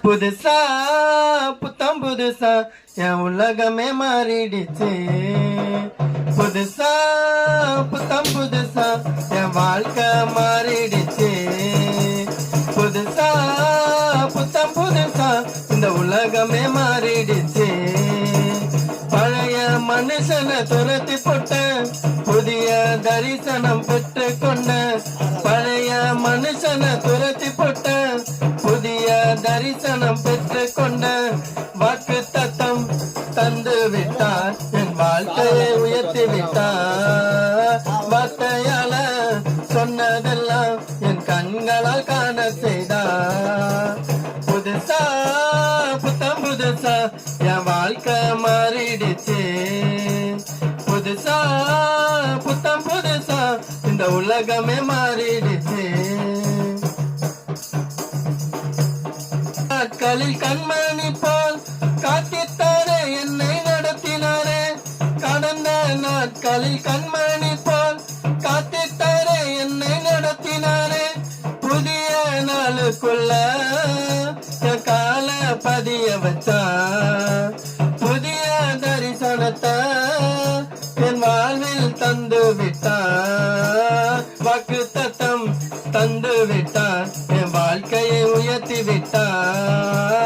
புதுசா புத்தம் புதுசா என் உலகமே மாறிடுச்சு. புதுசா புத்தம் புதுசா என் வாழ்க்கை மாறிடுச்சு. புதுசா புத்தம் புதுசா இந்த உலகமே மாறிடுச்சு. பழைய மனுஷனை துரத்தி போட்ட புதிய தரிசனம் பெற்று கொண்ட. பழைய மனுஷனை துரத்தி போட்ட புதிய தரிசனம் பெற்று கொண்ட. வாக்கு தத்தம் தந்து விட்டார், என் வாழ்க்கையை உயர்த்தி விட்டார். வார்த்தையால சொன்னதெல்லாம் என் கண்களால் காண செய்தார். புதுசா புத்தம் புதுசா என் வாழ்க்கை மாறிடுச்சு. புதுசா புத்தம் புதுசா இந்த உலகமே மாறிடுச்சு. நாட்களில் கண்மணி போல் காத்தித்தாரே என்னை நடத்தினாரே. கடந்த நாட்களில் கண்மணி போல் காத்தித்தாரே என்னை நடத்தினாரே. புதிய நாளுக்குள்ள கால பதிய வச்சா. புதிய தரிசனத்தை என் வாழ்வில் தந்து விட்டார். வாக்கு தத்தம் தந்து விட்டார், என் வாழ்க்கையை உயர்த்தி விட்டார்.